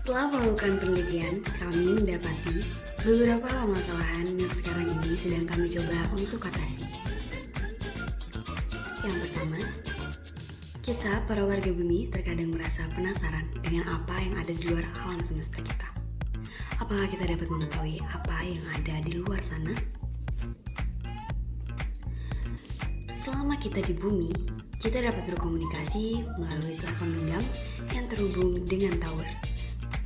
Setelah melakukan penelitian, kami mendapati beberapa permasalahan yang sekarang ini sedang kami coba untuk atasi. Yang pertama, kita para warga bumi terkadang merasa penasaran dengan apa yang ada di luar alam semesta kita. Apakah kita dapat mengetahui apa yang ada di luar sana? Selama kita di bumi, kita dapat berkomunikasi melalui telepon genggam yang terhubung dengan tower.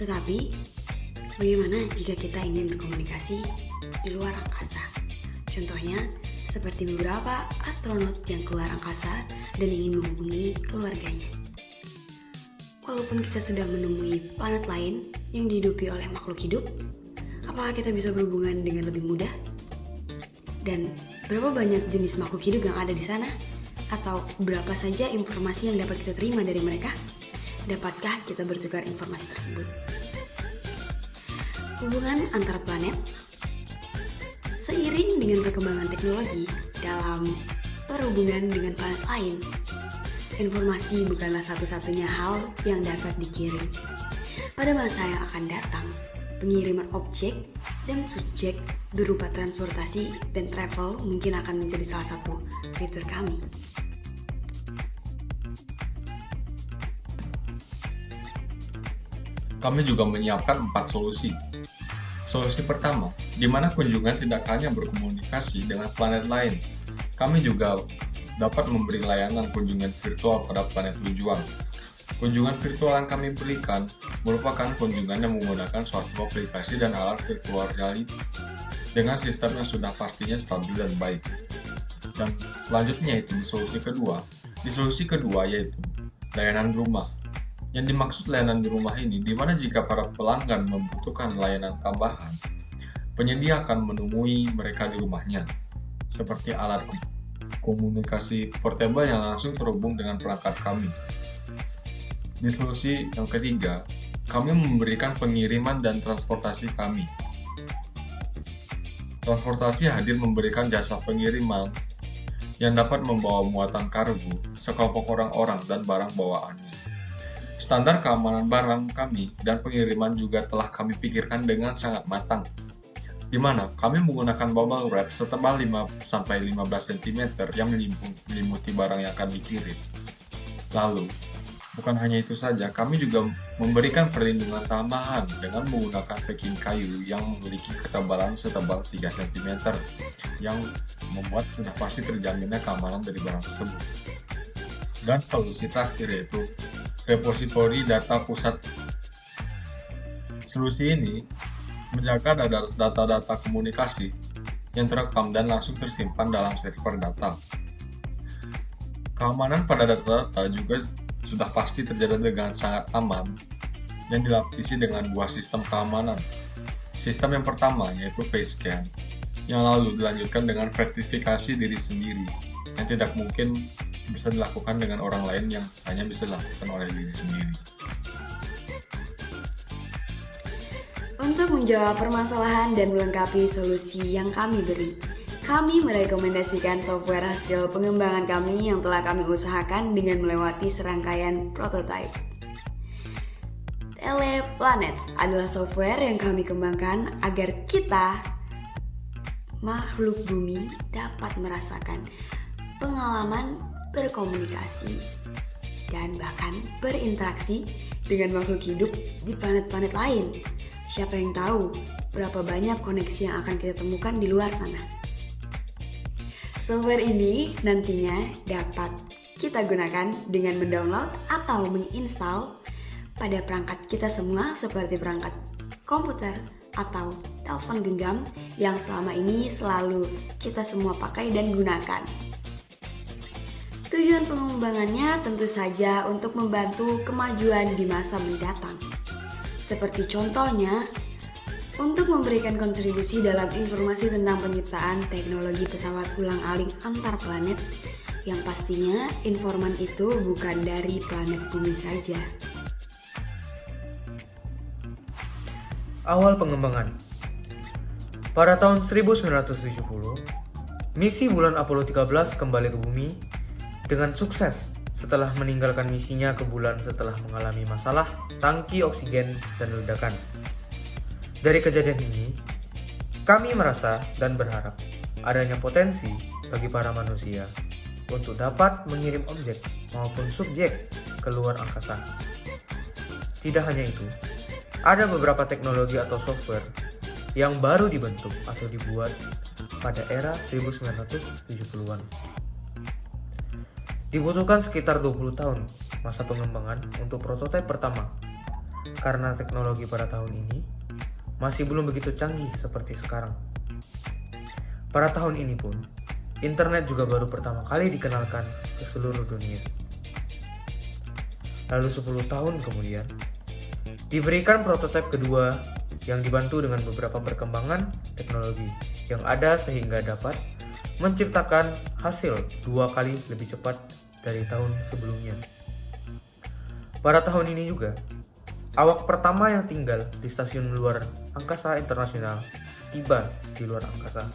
Tetapi, bagaimana jika kita ingin berkomunikasi di luar angkasa? Contohnya, seperti beberapa astronot yang keluar angkasa dan ingin menghubungi keluarganya. Walaupun kita sudah menemui planet lain yang dihidupi oleh makhluk hidup, apakah kita bisa berhubungan dengan lebih mudah? Dan berapa banyak jenis makhluk hidup yang ada di sana? Atau berapa saja informasi yang dapat kita terima dari mereka? Dapatkah kita bertukar informasi tersebut? Hubungan antar planet. Seiring dengan perkembangan teknologi dalam perhubungan dengan planet lain, informasi bukanlah satu-satunya hal yang dapat dikirim. Pada masa yang akan datang, pengiriman objek dan subjek berupa transportasi dan travel mungkin akan menjadi salah satu fitur kami. Kami juga menyiapkan 4 solusi. Solusi pertama, di mana kunjungan tidak hanya berkomunikasi dengan planet lain, kami juga dapat memberi layanan kunjungan virtual pada planet tujuan. Kunjungan virtual yang kami berikan merupakan kunjungan yang menggunakan suatu aplikasi dan alat virtual reality dengan sistem yang sudah pastinya stabil dan baik. Dan selanjutnya itu di solusi kedua. Di solusi kedua yaitu layanan rumah. Yang dimaksud layanan di rumah ini, di mana jika para pelanggan membutuhkan layanan tambahan, penyedia akan menemui mereka di rumahnya, seperti alat komunikasi portable yang langsung terhubung dengan perangkat kami. Di solusi yang ketiga, kami memberikan pengiriman dan transportasi kami. Transportasi hadir memberikan jasa pengiriman yang dapat membawa muatan kargo, sekelompok orang-orang, dan barang bawaannya. Standar keamanan barang kami dan pengiriman juga telah kami pikirkan dengan sangat matang, di mana kami menggunakan bubble wrap setebal 5-15 cm yang menyelimuti barang yang akan dikirim. Lalu, bukan hanya itu saja, kami juga memberikan perlindungan tambahan dengan menggunakan packing kayu yang memiliki ketebalan setebal 3 cm yang membuat sudah pasti terjaminnya keamanan dari barang tersebut. Dan solusi terakhir yaitu repositori data pusat. Solusi ini menjaga data-data komunikasi yang terekam dan langsung tersimpan dalam server data. Keamanan pada data-data juga sudah pasti terjaga dengan sangat aman yang dilapisi dengan dua sistem keamanan. Sistem yang pertama yaitu face scan, yang lalu dilanjutkan dengan verifikasi diri sendiri yang tidak mungkin bisa dilakukan dengan orang lain yang hanya bisa dilakukan oleh diri sendiri. Untuk menjawab permasalahan dan melengkapi solusi yang kami beri, kami merekomendasikan software hasil pengembangan kami yang telah kami usahakan dengan melewati serangkaian prototipe. Teleplanets adalah software yang kami kembangkan agar kita, makhluk bumi, dapat merasakan pengalaman berkomunikasi dan bahkan berinteraksi dengan makhluk hidup di planet-planet lain. Siapa yang tahu berapa banyak koneksi yang akan kita temukan di luar sana. Software ini nantinya dapat kita gunakan dengan mendownload atau menginstal pada perangkat kita semua seperti perangkat komputer atau telepon genggam yang selama ini selalu kita semua pakai dan gunakan. Tujuan pengembangannya tentu saja untuk membantu kemajuan di masa mendatang. Seperti contohnya, untuk memberikan kontribusi dalam informasi tentang penciptaan teknologi pesawat ulang-alik antar planet, yang pastinya informan itu bukan dari planet bumi saja. Awal pengembangan. Pada tahun 1970, misi bulan Apollo 13 kembali ke bumi dengan sukses setelah meninggalkan misinya ke bulan setelah mengalami masalah tangki oksigen dan ledakan. Dari kejadian ini, kami merasa dan berharap adanya potensi bagi para manusia untuk dapat mengirim objek maupun subjek ke luar angkasa. Tidak hanya itu, ada beberapa teknologi atau software yang baru dibentuk atau dibuat pada era 1970-an. Dibutuhkan sekitar 20 tahun masa pengembangan untuk prototipe pertama, karena teknologi pada tahun ini masih belum begitu canggih seperti sekarang. Pada tahun ini pun, internet juga baru pertama kali dikenalkan ke seluruh dunia. Lalu 10 tahun kemudian, diberikan prototipe kedua yang dibantu dengan beberapa perkembangan teknologi yang ada sehingga dapat menciptakan hasil 2 kali lebih cepat dari tahun sebelumnya. Pada tahun ini juga, awak pertama yang tinggal di stasiun luar angkasa internasional tiba di luar angkasa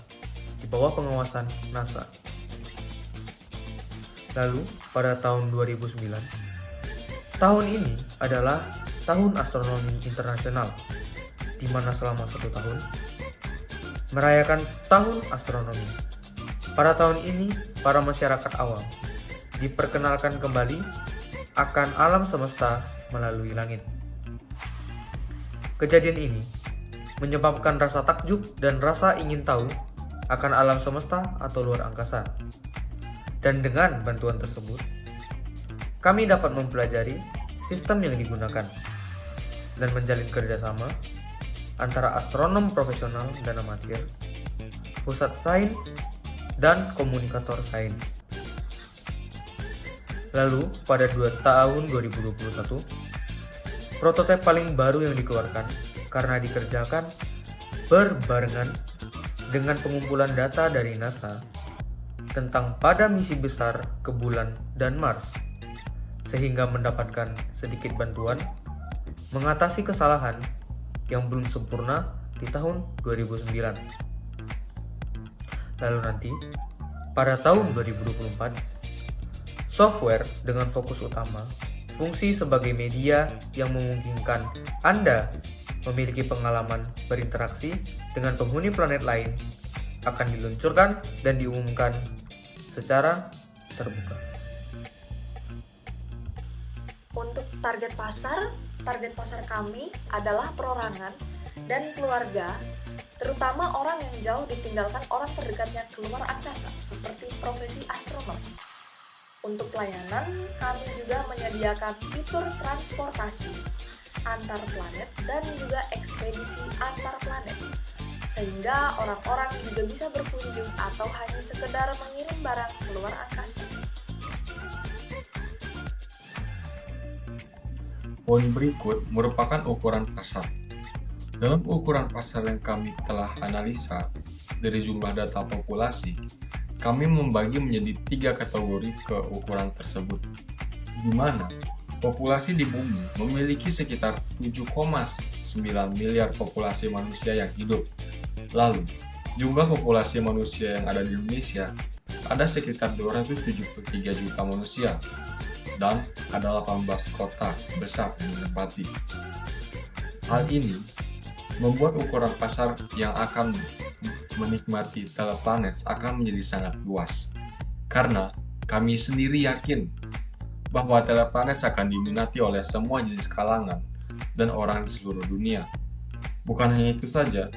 di bawah pengawasan NASA. Lalu pada tahun 2009, tahun ini adalah Tahun Astronomi Internasional, di mana selama 1 tahun merayakan Tahun Astronomi. Pada tahun ini, para masyarakat awam diperkenalkan kembali akan alam semesta melalui langit. Kejadian ini menyebabkan rasa takjub dan rasa ingin tahu akan alam semesta atau luar angkasa. Dan dengan bantuan tersebut, kami dapat mempelajari sistem yang digunakan dan menjalin kerjasama antara astronom profesional dan amatir, pusat sains, dan komunikator sains. Lalu pada tahun 2021, prototipe paling baru yang dikeluarkan karena dikerjakan berbarengan dengan pengumpulan data dari NASA tentang pada misi besar ke bulan dan Mars, sehingga mendapatkan sedikit bantuan mengatasi kesalahan yang belum sempurna di tahun 2009. Lalu nanti, pada tahun 2024, software dengan fokus utama fungsi sebagai media yang memungkinkan Anda memiliki pengalaman berinteraksi dengan penghuni planet lain akan diluncurkan dan diumumkan secara terbuka. Untuk target pasar kami adalah perorangan dan keluarga, terutama orang yang jauh ditinggalkan orang terdekatnya keluar angkasa, seperti profesi astronom. Untuk pelayanan, kami juga menyediakan fitur transportasi antar planet dan juga ekspedisi antar planet, sehingga orang-orang juga bisa berkunjung atau hanya sekedar mengirim barang keluar angkasa. Poin berikut merupakan ukuran pasar. Dalam ukuran pasar yang kami telah analisa dari jumlah data populasi, kami membagi menjadi 3 kategori keukuran tersebut, di mana populasi di bumi memiliki sekitar 7,9 miliar populasi manusia yang hidup. Lalu, jumlah populasi manusia yang ada di Indonesia ada sekitar 273 juta manusia, dan ada 18 kota besar yang ditempati. Hal ini membuat ukuran pasar yang akan menikmati Teleplanet akan menjadi sangat luas. Karena kami sendiri yakin bahwa Teleplanet akan diminati oleh semua jenis kalangan dan orang di seluruh dunia. Bukan hanya itu saja,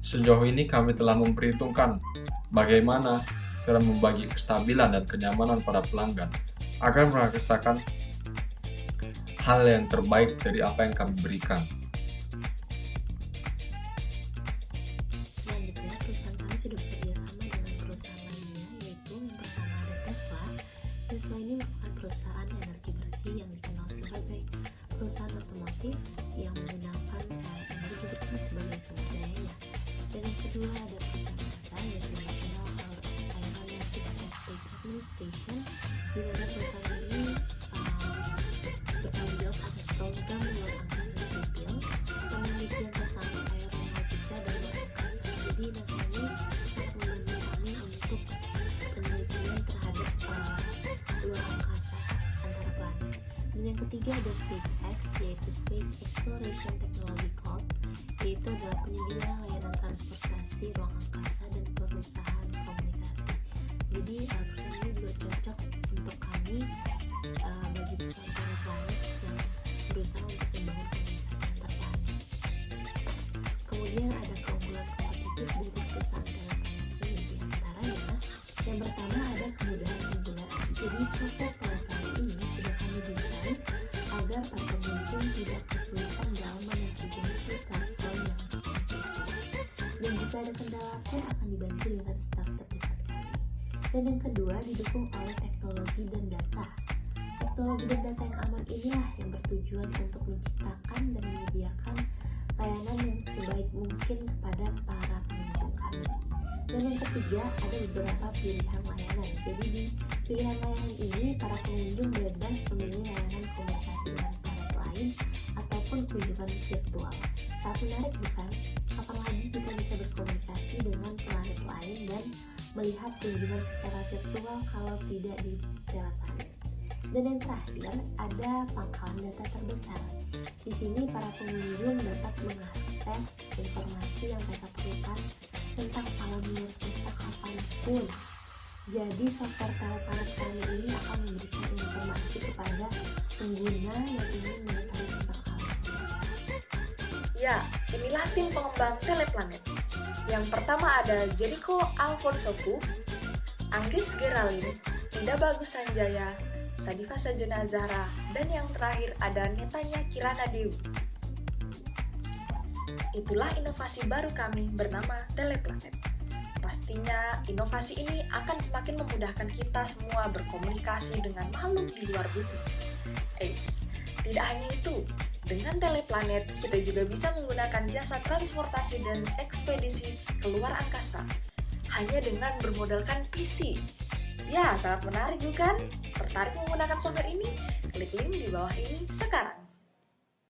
sejauh ini kami telah memperhitungkan bagaimana cara membagi kestabilan dan kenyamanan para pelanggan agar merasakan hal yang terbaik dari apa yang kami berikan. Selanjutnya, perusahaan kami sudah bekerjasama dengan perusahaan lainnya, yaitu yang pertama ada Tesla. Tesla ini merupakan perusahaan energi bersih yang dikenal sebagai perusahaan otomotif yang menggunakan energi bersih sebagai sumber dayanya. Dan yang kedua ada perusahaan NASA, yaitu National Aeronautics and Space Administration, di mana perusahaan ini bertanggung jawab atas program luar angkasa sipil, penelitian tentang aeronautika dan luar angkasa. Jadi NASA ini sangat membantu kami untuk penelitian terhadap luar angkasa, antara ketiga ada SpaceX, yaitu Space Exploration Technology Corp, yaitu adalah penyedia layanan transportasi ruang angkasa dan perusahaan komunikasi. Jadi perusahaan ini juga cocok untuk kami bagi perusahaan planet yang berusaha untuk membangun komunikasi antar planet. Kemudian ada keunggulan kompetitif dari perusahaan teleplanet ini, di antaranya yang pertama ada kemudahan penggunaan. Jadi software teleplanet ini sudah kami desain agar para pengunjung tidak kesulitan dalam menavigasi platform yang dan jika ada kendala pun akan dibantu dengan staf terdekat kami. Dan yang kedua didukung oleh teknologi dan data. Teknologi dan data yang aman inilah yang bertujuan untuk menciptakan dan menyediakan layanan yang sebaik mungkin kepada para pengunjung kami. Dan yang ketiga ada beberapa pilihan layanan. Jadi di pilihan layanan ini para pengunjung bebas memilih layanan komunikasi dengan planet lain ataupun kunjungan virtual. Sangat menarik bukan? Kapan lagi kita bisa berkomunikasi dengan planet lain dan melihat kunjungan secara virtual kalau tidak di teleplanet. Dan yang terakhir ada pangkalan data terbesar. Di sini para pengunjung dapat mengakses informasi yang mereka perlukan tentang alam luar semesta kapanpun. Jadi software teleplanet kami ini akan memberikan informasi kepada pengguna yang ingin mengetahui tentang alam semesta. Ya, inilah tim pengembang teleplanet. Yang pertama ada Jericho Alfonsoku, Anggis Geraldine, Indah Bagus Sanjaya, Sadifa Sajana Zahra, dan yang terakhir ada Netanya Kirana Dewi. Itulah inovasi baru kami bernama Teleplanet. Pastinya inovasi ini akan semakin memudahkan kita semua berkomunikasi dengan makhluk di luar bumi. Eits, tidak hanya itu, dengan Teleplanet kita juga bisa menggunakan jasa transportasi dan ekspedisi ke luar angkasa hanya dengan bermodalkan PC. Ya, sangat menarik bukan? Tertarik menggunakan software ini? Klik link di bawah ini sekarang.